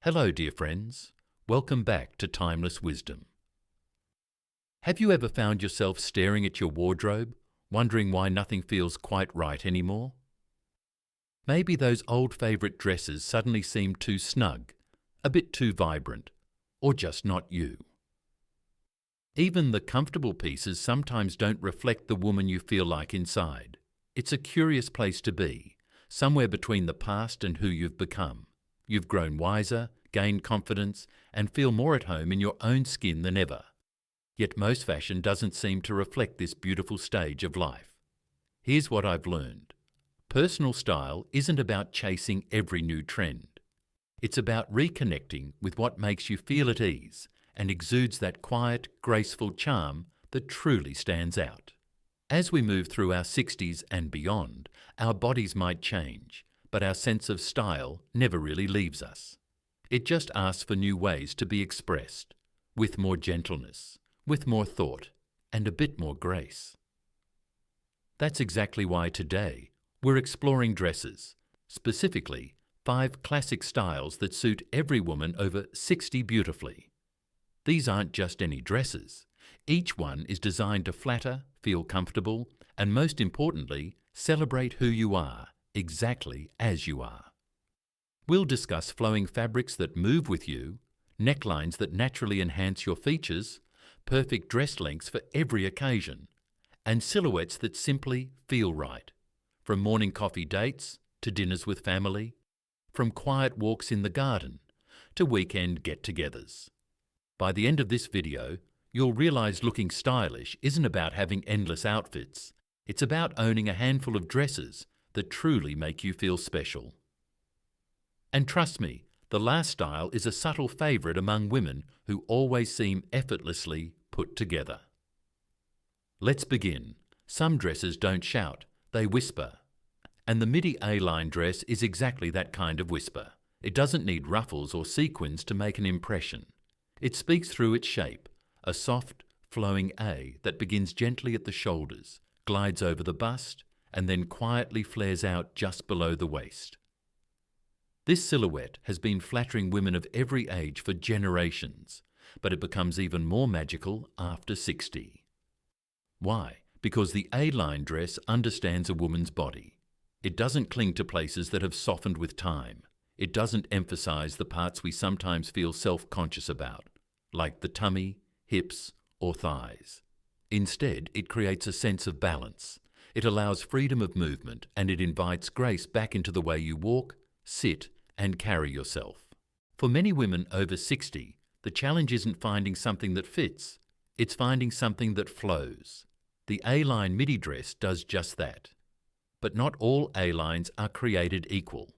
Hello, dear friends. Welcome back to Timeless Wisdom. Have you ever found yourself staring at your wardrobe, wondering why nothing feels quite right anymore? Maybe those old favourite dresses suddenly seem too snug, a bit too vibrant, or just not you. Even the comfortable pieces sometimes don't reflect the woman you feel like inside. It's a curious place to be, somewhere between the past and who you've become. You've grown wiser, gained confidence, and feel more at home in your own skin than ever. Yet most fashion doesn't seem to reflect this beautiful stage of life. Here's what I've learned. Personal style isn't about chasing every new trend. It's about reconnecting with what makes you feel at ease and exudes that quiet, graceful charm that truly stands out. As we move through our 60s and beyond, our bodies might change, but our sense of style never really leaves us. It just asks for new ways to be expressed, with more gentleness, with more thought, and a bit more grace. That's exactly why today we're exploring dresses, specifically 5 classic styles that suit every woman over 60 beautifully. These aren't just any dresses. Each one is designed to flatter, feel comfortable, and most importantly, celebrate who you are, exactly as you are. We'll discuss flowing fabrics that move with you, necklines that naturally enhance your features, perfect dress lengths for every occasion, and silhouettes that simply feel right. From morning coffee dates to dinners with family, from quiet walks in the garden to weekend get-togethers. By the end of this video, you'll realize looking stylish isn't about having endless outfits. It's about owning a handful of dresses that truly make you feel special. And trust me, the last style is a subtle favorite among women who always seem effortlessly put together. Let's begin. Some dresses don't shout, they whisper. And the midi A-line dress is exactly that kind of whisper. It doesn't need ruffles or sequins to make an impression. It speaks through its shape, a soft, flowing A that begins gently at the shoulders, glides over the bust, and then quietly flares out just below the waist. This silhouette has been flattering women of every age for generations, but it becomes even more magical after 60. Why? Because the A-line dress understands a woman's body. It doesn't cling to places that have softened with time. It doesn't emphasize the parts we sometimes feel self-conscious about, like the tummy, hips, or thighs. Instead, it creates a sense of balance. It allows freedom of movement, and it invites grace back into the way you walk, sit, and carry yourself. For many women over 60, the challenge isn't finding something that fits, it's finding something that flows. The A-line midi dress does just that. But not all A-lines are created equal.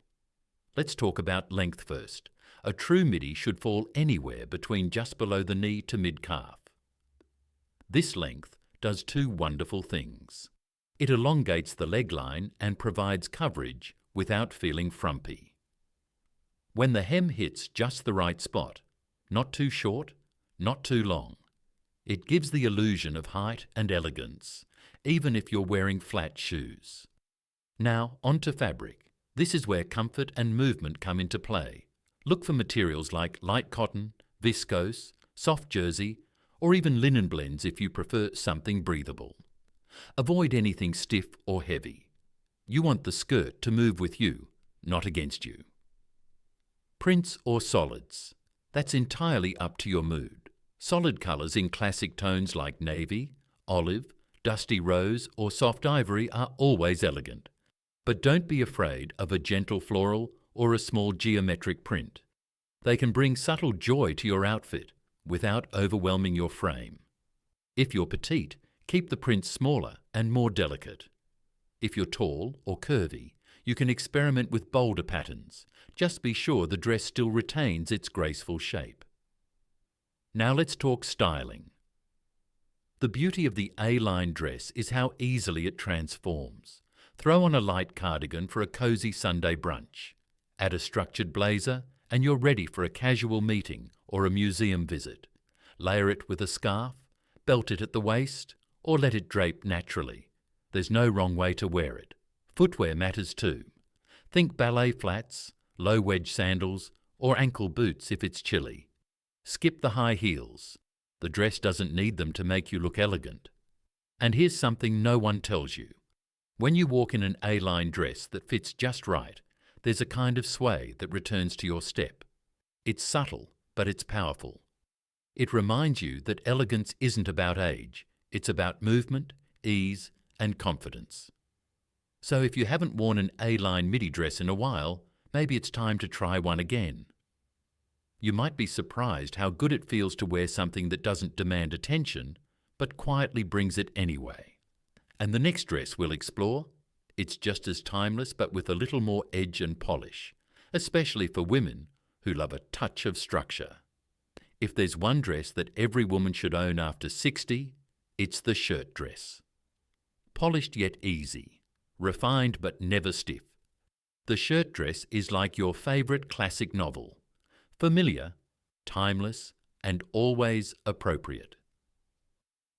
Let's talk about length first. A true midi should fall anywhere between just below the knee to mid-calf. This length does 2 wonderful things. It elongates the leg line and provides coverage without feeling frumpy. When the hem hits just the right spot, not too short, not too long, it gives the illusion of height and elegance, even if you're wearing flat shoes. Now, onto fabric. This is where comfort and movement come into play. Look for materials like light cotton, viscose, soft jersey, or even linen blends if you prefer something breathable. Avoid anything stiff or heavy. You want the skirt to move with you, not against you. Prints or solids. That's entirely up to your mood. Solid colours in classic tones like navy, olive, dusty rose, or soft ivory are always elegant. But don't be afraid of a gentle floral or a small geometric print. They can bring subtle joy to your outfit without overwhelming your frame. If you're petite, keep the prints smaller and more delicate. If you're tall or curvy, you can experiment with bolder patterns. Just be sure the dress still retains its graceful shape. Now let's talk styling. The beauty of the A-line dress is how easily it transforms. Throw on a light cardigan for a cozy Sunday brunch. Add a structured blazer and you're ready for a casual meeting or a museum visit. Layer it with a scarf, belt it at the waist, or let it drape naturally. There's no wrong way to wear it. Footwear matters too. Think ballet flats, low wedge sandals, or ankle boots if it's chilly. Skip the high heels. The dress doesn't need them to make you look elegant. And here's something no one tells you. When you walk in an A-line dress that fits just right, there's a kind of sway that returns to your step. It's subtle, but it's powerful. It reminds you that elegance isn't about age. It's about movement, ease, and confidence. So if you haven't worn an A-line midi dress in a while, maybe it's time to try one again. You might be surprised how good it feels to wear something that doesn't demand attention, but quietly brings it anyway. And the next dress we'll explore, it's just as timeless but with a little more edge and polish, especially for women who love a touch of structure. If there's one dress that every woman should own after 60, it's the shirt dress. Polished yet easy, refined but never stiff. The shirt dress is like your favourite classic novel. Familiar, timeless, and always appropriate.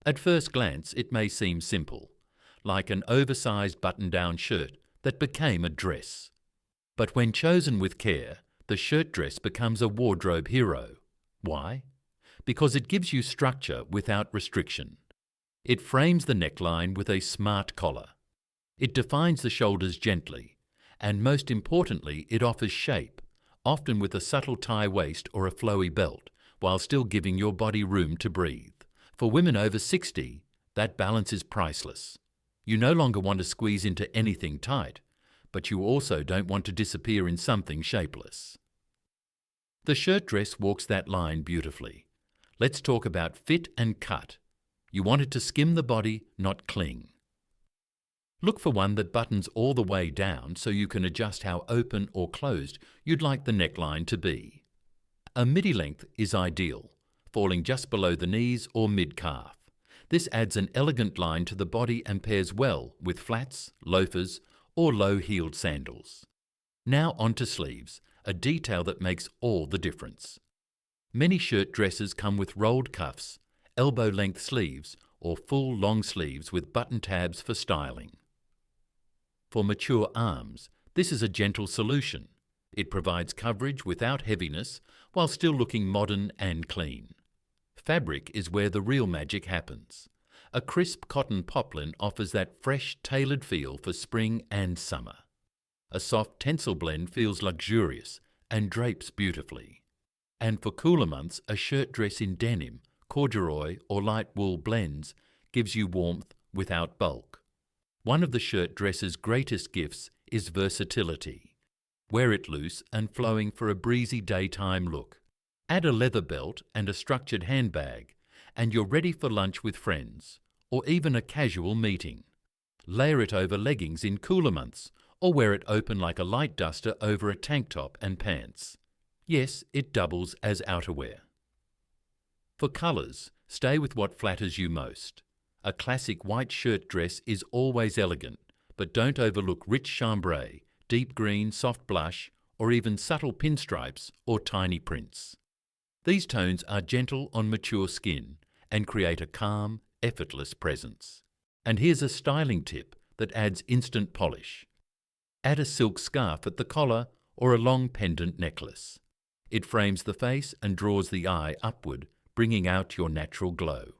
At first glance, it may seem simple, like an oversized button-down shirt that became a dress. But when chosen with care, the shirt dress becomes a wardrobe hero. Why? Because it gives you structure without restriction. It frames the neckline with a smart collar. It defines the shoulders gently, and most importantly, it offers shape, often with a subtle tie waist or a flowy belt, while still giving your body room to breathe. For women over 60, that balance is priceless. You no longer want to squeeze into anything tight, but you also don't want to disappear in something shapeless. The shirt dress walks that line beautifully. Let's talk about fit and cut. You want it to skim the body, not cling. Look for one that buttons all the way down so you can adjust how open or closed you'd like the neckline to be. A midi length is ideal, falling just below the knees or mid-calf. This adds an elegant line to the body and pairs well with flats, loafers, or low-heeled sandals. Now onto sleeves, a detail that makes all the difference. Many shirt dresses come with rolled cuffs, elbow-length sleeves, or full long sleeves with button tabs for styling. For mature arms, this is a gentle solution. It provides coverage without heaviness while still looking modern and clean. Fabric is where the real magic happens. A crisp cotton poplin offers that fresh, tailored feel for spring and summer. A soft tencel blend feels luxurious and drapes beautifully. And for cooler months, a shirt dress in denim, corduroy or light wool blends gives you warmth without bulk. One of the shirt dress's greatest gifts is versatility. Wear it loose and flowing for a breezy daytime look. Add a leather belt and a structured handbag, and you're ready for lunch with friends, or even a casual meeting. Layer it over leggings in cooler months, or wear it open like a light duster over a tank top and pants. Yes, it doubles as outerwear. For colours, stay with what flatters you most. A classic white shirt dress is always elegant, but don't overlook rich chambray, deep green, soft blush, or even subtle pinstripes or tiny prints. These tones are gentle on mature skin and create a calm, effortless presence. And here's a styling tip that adds instant polish. Add a silk scarf at the collar or a long pendant necklace. It frames the face and draws the eye upward, bringing out your natural glow.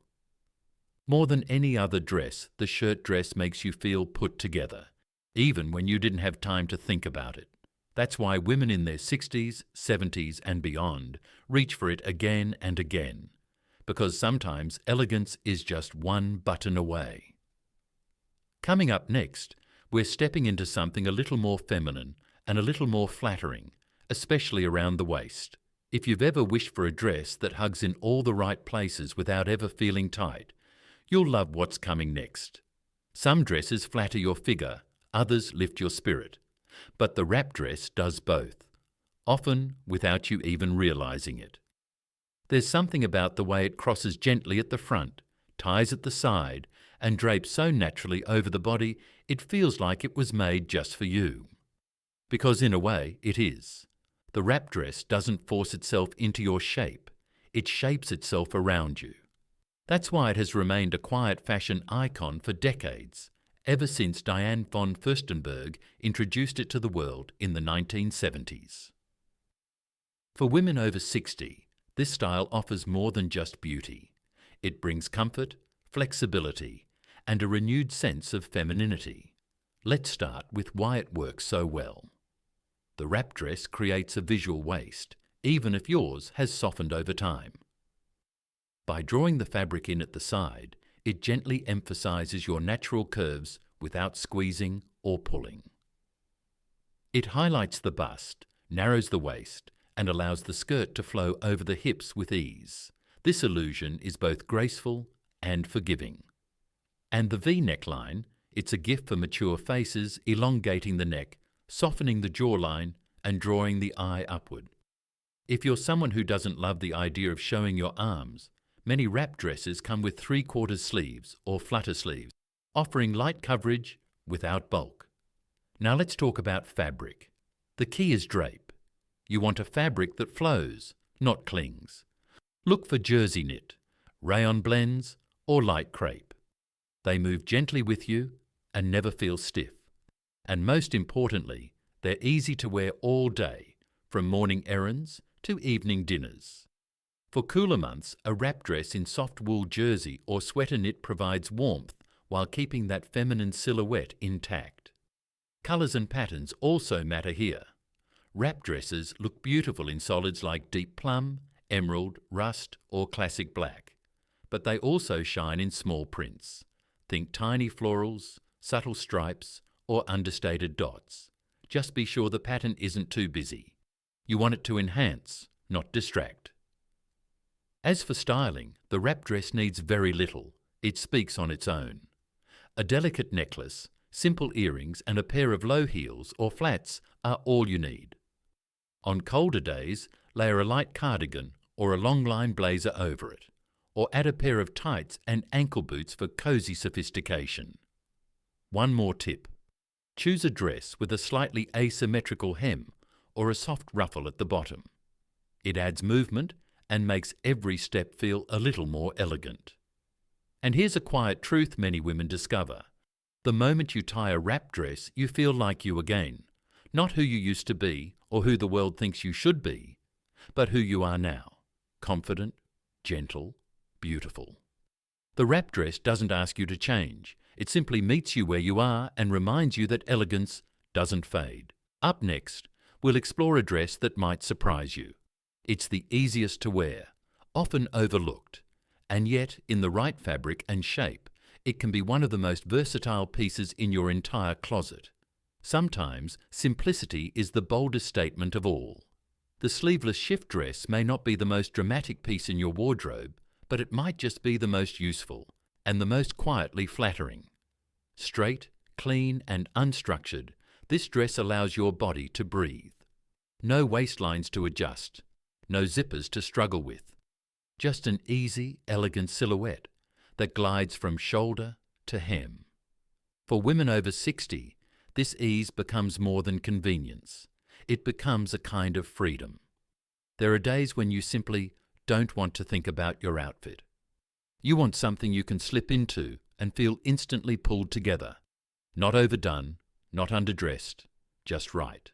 More than any other dress, the shirt dress makes you feel put together, even when you didn't have time to think about it. That's why women in their 60s, 70s and beyond reach for it again and again, because sometimes elegance is just one button away. Coming up next, we're stepping into something a little more feminine and a little more flattering, especially around the waist. If you've ever wished for a dress that hugs in all the right places without ever feeling tight, you'll love what's coming next. Some dresses flatter your figure, others lift your spirit. But the wrap dress does both, often without you even realizing it. There's something about the way it crosses gently at the front, ties at the side, and drapes so naturally over the body it feels like it was made just for you. Because in a way, it is. The wrap dress doesn't force itself into your shape, it shapes itself around you. That's why it has remained a quiet fashion icon for decades, ever since Diane von Furstenberg introduced it to the world in the 1970s. For women over 60, this style offers more than just beauty. It brings comfort, flexibility, and a renewed sense of femininity. Let's start with why it works so well. The wrap dress creates a visual waist, even if yours has softened over time. By drawing the fabric in at the side, it gently emphasizes your natural curves without squeezing or pulling. It highlights the bust, narrows the waist, and allows the skirt to flow over the hips with ease. This illusion is both graceful and forgiving. And the V neckline, it's a gift for mature faces, elongating the neck, softening the jawline, and drawing the eye upward. If you're someone who doesn't love the idea of showing your arms, many wrap dresses come with 3/4 sleeves or flutter sleeves, offering light coverage without bulk. Now let's talk about fabric. The key is drape. You want a fabric that flows, not clings. Look for jersey knit, rayon blends, or light crepe. They move gently with you and never feel stiff. And most importantly, they're easy to wear all day, from morning errands to evening dinners. For cooler months, a wrap dress in soft wool jersey or sweater knit provides warmth while keeping that feminine silhouette intact. Colours and patterns also matter here. Wrap dresses look beautiful in solids like deep plum, emerald, rust, or classic black, but they also shine in small prints. Think tiny florals, subtle stripes, or understated dots. Just be sure the pattern isn't too busy. You want it to enhance, not distract. As for styling, the wrap dress needs very little. It speaks on its own. A delicate necklace, simple earrings, and a pair of low heels or flats are all you need. On colder days, layer a light cardigan or a long-line blazer over it, or add a pair of tights and ankle boots for cozy sophistication. One more tip. Choose a dress with a slightly asymmetrical hem or a soft ruffle at the bottom. It adds movement and makes every step feel a little more elegant. And here's a quiet truth many women discover. The moment you tie a wrap dress, you feel like you again. Not who you used to be or who the world thinks you should be, but who you are now. Confident, gentle, beautiful. The wrap dress doesn't ask you to change. It simply meets you where you are and reminds you that elegance doesn't fade. Up next, we'll explore a dress that might surprise you. It's the easiest to wear, often overlooked, and yet in the right fabric and shape, it can be one of the most versatile pieces in your entire closet. Sometimes simplicity is the boldest statement of all. The sleeveless shift dress may not be the most dramatic piece in your wardrobe, but it might just be the most useful and the most quietly flattering. Straight, clean, and unstructured, this dress allows your body to breathe. No waistlines to adjust, no zippers to struggle with. Just an easy, elegant silhouette that glides from shoulder to hem. For women over 60, this ease becomes more than convenience. It becomes a kind of freedom. There are days when you simply don't want to think about your outfit. You want something you can slip into and feel instantly pulled together. Not overdone, not underdressed, just right.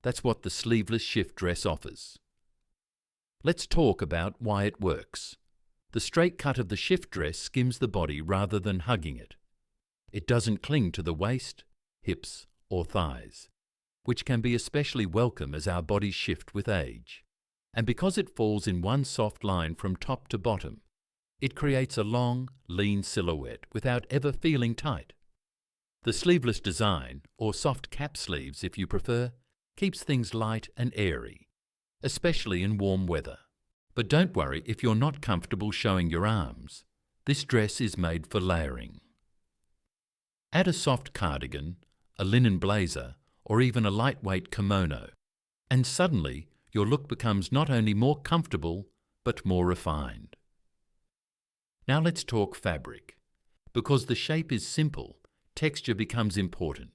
That's what the sleeveless shift dress offers. Let's talk about why it works. The straight cut of the shift dress skims the body rather than hugging it. It doesn't cling to the waist, hips, or thighs, which can be especially welcome as our bodies shift with age. And because it falls in one soft line from top to bottom, it creates a long, lean silhouette without ever feeling tight. The sleeveless design, or soft cap sleeves if you prefer, keeps things light and airy, especially in warm weather. But don't worry if you're not comfortable showing your arms. This dress is made for layering. Add a soft cardigan, a linen blazer, or even a lightweight kimono, and suddenly your look becomes not only more comfortable, but more refined. Now let's talk fabric. Because the shape is simple, texture becomes important.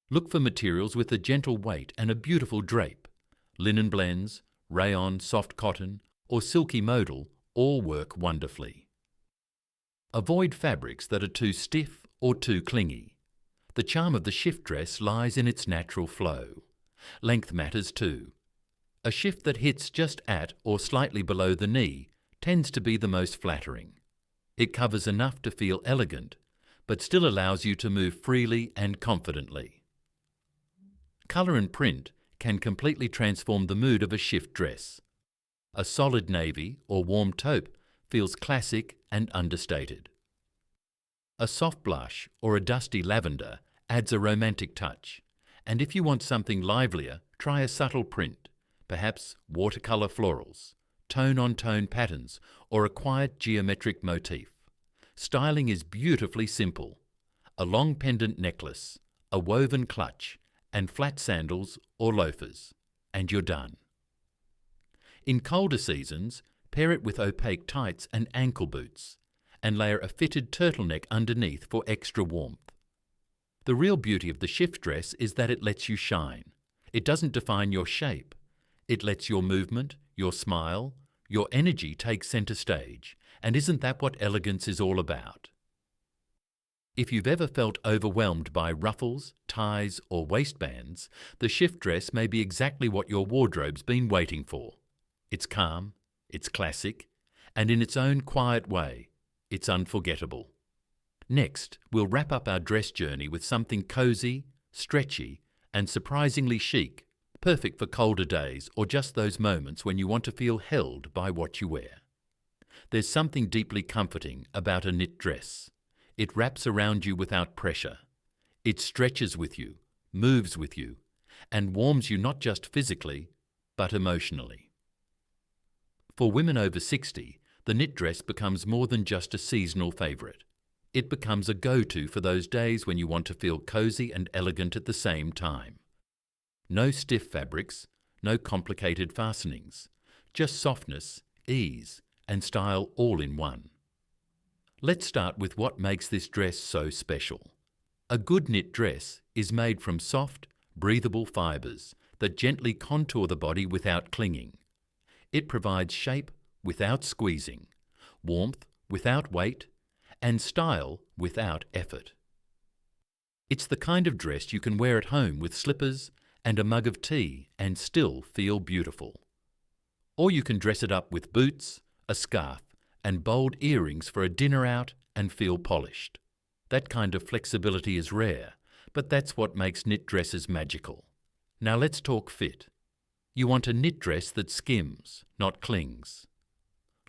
Look for materials with a gentle weight and a beautiful drape. Linen blends, rayon, soft cotton, or silky modal all work wonderfully. Avoid fabrics that are too stiff or too clingy. The charm of the shift dress lies in its natural flow. Length matters too. A shift that hits just at or slightly below the knee tends to be the most flattering. It covers enough to feel elegant, but still allows you to move freely and confidently. Colour and print can completely transform the mood of a shift dress. A solid navy or warm taupe feels classic and understated. A soft blush or a dusty lavender adds a romantic touch, and if you want something livelier, try a subtle print, perhaps watercolour florals, tone-on-tone patterns, or a quiet geometric motif. Styling is beautifully simple. A long pendant necklace, a woven clutch, and flat sandals or loafers, and you're done. In colder seasons, pair it with opaque tights and ankle boots, and layer a fitted turtleneck underneath for extra warmth. The real beauty of the shift dress is that it lets you shine. It doesn't define your shape. It lets your movement, your smile, your energy take centre stage. And isn't that what elegance is all about? If you've ever felt overwhelmed by ruffles, ties, or waistbands, the shift dress may be exactly what your wardrobe's been waiting for. It's calm, it's classic, and in its own quiet way, it's unforgettable. Next, we'll wrap up our dress journey with something cosy, stretchy, and surprisingly chic, perfect for colder days or just those moments when you want to feel held by what you wear. There's something deeply comforting about a knit dress. It wraps around you without pressure. It stretches with you, moves with you, and warms you not just physically, but emotionally. For women over 60, the knit dress becomes more than just a seasonal favourite. It becomes a go-to for those days when you want to feel cosy and elegant at the same time. No stiff fabrics, no complicated fastenings, just softness, ease, and style all in one. Let's start with what makes this dress so special. A good knit dress is made from soft, breathable fibres that gently contour the body without clinging. It provides shape without squeezing, warmth without weight, and style without effort. It's the kind of dress you can wear at home with slippers and a mug of tea and still feel beautiful. Or you can dress it up with boots, a scarf, and bold earrings for a dinner out and feel polished. That kind of flexibility is rare, but that's what makes knit dresses magical. Now let's talk fit. You want a knit dress that skims, not clings.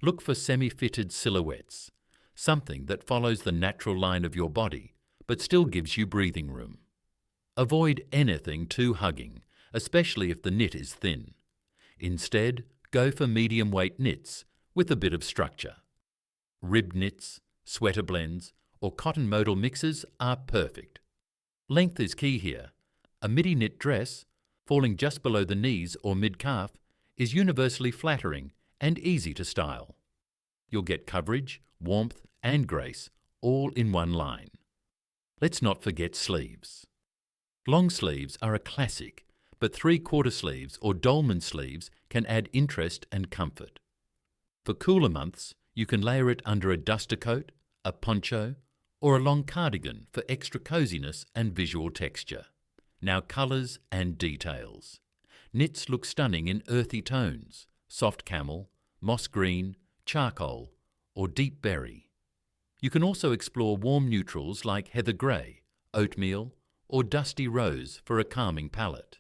Look for semi-fitted silhouettes, something that follows the natural line of your body, but still gives you breathing room. Avoid anything too hugging, especially if the knit is thin. Instead, go for medium-weight knits with a bit of structure. Rib knits, sweater blends, or cotton modal mixes are perfect. Length is key here. A midi knit dress, falling just below the knees or mid-calf, is universally flattering and easy to style. You'll get coverage, warmth, and grace all in one line. Let's not forget sleeves. Long sleeves are a classic, but 3/4 sleeves or dolman sleeves can add interest and comfort. For cooler months, you can layer it under a duster coat, a poncho, or a long cardigan for extra coziness and visual texture. Now colours and details. Knits look stunning in earthy tones, soft camel, moss green, charcoal, or deep berry. You can also explore warm neutrals like heather grey, oatmeal, or dusty rose for a calming palette.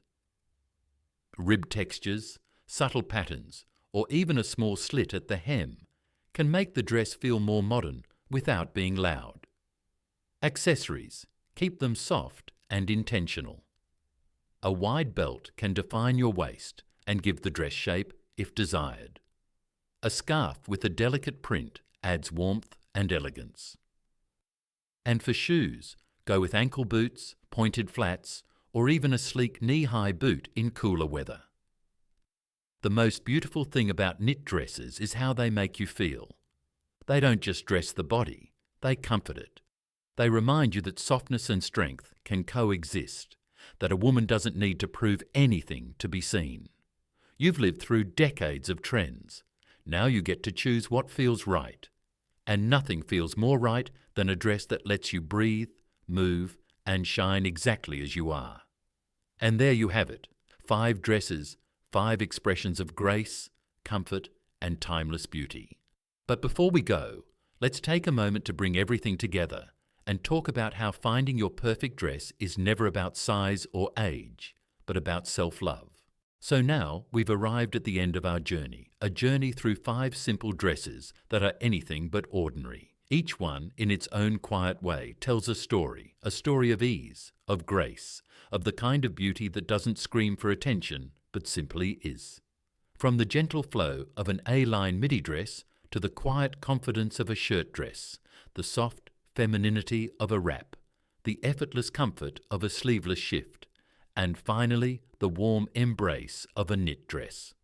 Rib textures, subtle patterns, or even a small slit at the hem can make the dress feel more modern without being loud. Accessories, keep them soft and intentional. A wide belt can define your waist and give the dress shape if desired. A scarf with a delicate print adds warmth and elegance. And for shoes, go with ankle boots, pointed flats, or even a sleek knee-high boot in cooler weather. The most beautiful thing about knit dresses is how they make you feel. They don't just dress the body, they comfort it. They remind you that softness and strength can coexist, that a woman doesn't need to prove anything to be seen. You've lived through decades of trends. Now you get to choose what feels right. And nothing feels more right than a dress that lets you breathe, move, and shine exactly as you are. And there you have it, 5 dresses, 5 expressions of grace, comfort, and timeless beauty. But before we go, let's take a moment to bring everything together and talk about how finding your perfect dress is never about size or age, but about self-love. So now we've arrived at the end of our journey, a journey through 5 simple dresses that are anything but ordinary. Each one, in its own quiet way, tells a story of ease, of grace, of the kind of beauty that doesn't scream for attention, but simply is. From the gentle flow of an A-line midi dress to the quiet confidence of a shirt dress, the soft femininity of a wrap, the effortless comfort of a sleeveless shift, and finally, the warm embrace of a knit dress.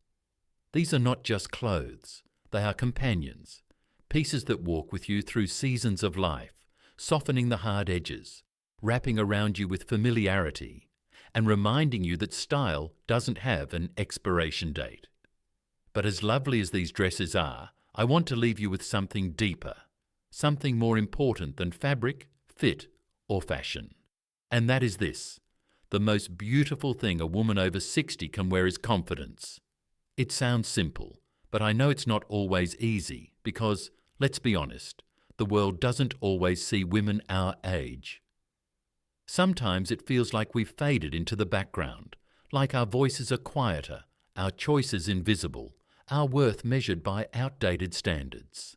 These are not just clothes, they are companions, pieces that walk with you through seasons of life, softening the hard edges, wrapping around you with familiarity, and reminding you that style doesn't have an expiration date. But as lovely as these dresses are, I want to leave you with something deeper, something more important than fabric, fit, or fashion. And that is this: the most beautiful thing a woman over 60 can wear is confidence. It sounds simple, but I know it's not always easy because, let's be honest, the world doesn't always see women our age. Sometimes it feels like we've faded into the background, like our voices are quieter, our choices invisible, our worth measured by outdated standards.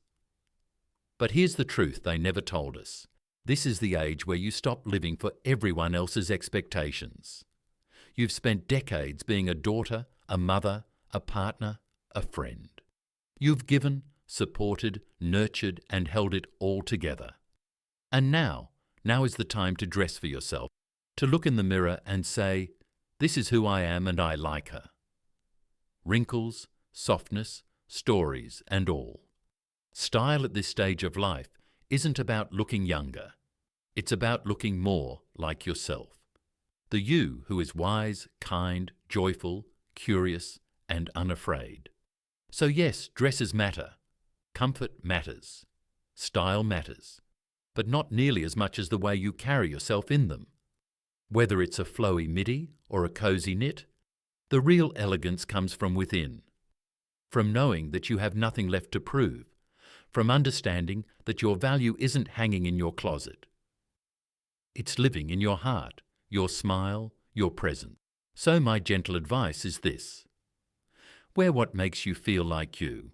But here's the truth they never told us. This is the age where you stop living for everyone else's expectations. You've spent decades being a daughter, a mother, a partner, a friend. You've given, supported, nurtured, and held it all together. And now is the time to dress for yourself, to look in the mirror and say, "This is who I am and I like her." Wrinkles, softness, stories, and all. Style at this stage of life isn't about looking younger. It's about looking more like yourself. The you who is wise, kind, joyful, curious, and unafraid. So yes, dresses matter. Comfort matters. Style matters. But not nearly as much as the way you carry yourself in them. Whether it's a flowy midi or a cozy knit, the real elegance comes from within. From knowing that you have nothing left to prove. From understanding that your value isn't hanging in your closet. It's living in your heart, your smile, your presence. So my gentle advice is this: wear what makes you feel like you.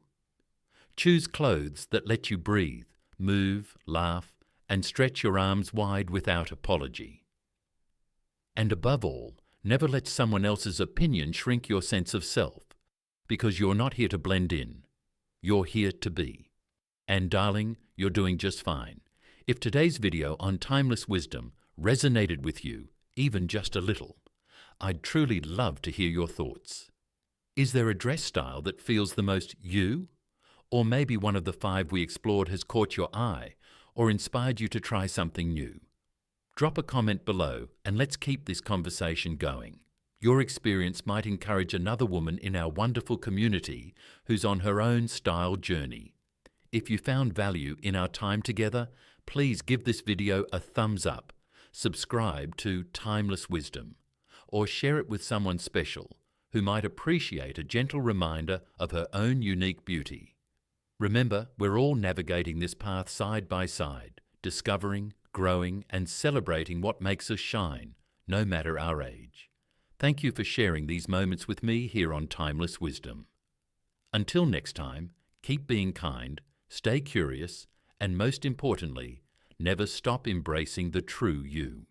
Choose clothes that let you breathe, move, laugh, and stretch your arms wide without apology. And above all, never let someone else's opinion shrink your sense of self, because you're not here to blend in. You're here to be. And darling, you're doing just fine. If today's video on timeless wisdom resonated with you, even just a little, I'd truly love to hear your thoughts. Is there a dress style that feels the most you? Or maybe one of the 5 we explored has caught your eye or inspired you to try something new? Drop a comment below and let's keep this conversation going. Your experience might encourage another woman in our wonderful community who's on her own style journey. If you found value in our time together, please give this video a thumbs up, subscribe to Timeless Wisdom, or share it with someone special who might appreciate a gentle reminder of her own unique beauty. Remember, we're all navigating this path side by side, discovering, growing, and celebrating what makes us shine, no matter our age. Thank you for sharing these moments with me here on Timeless Wisdom. Until next time, keep being kind, stay curious, and most importantly, never stop embracing the true you.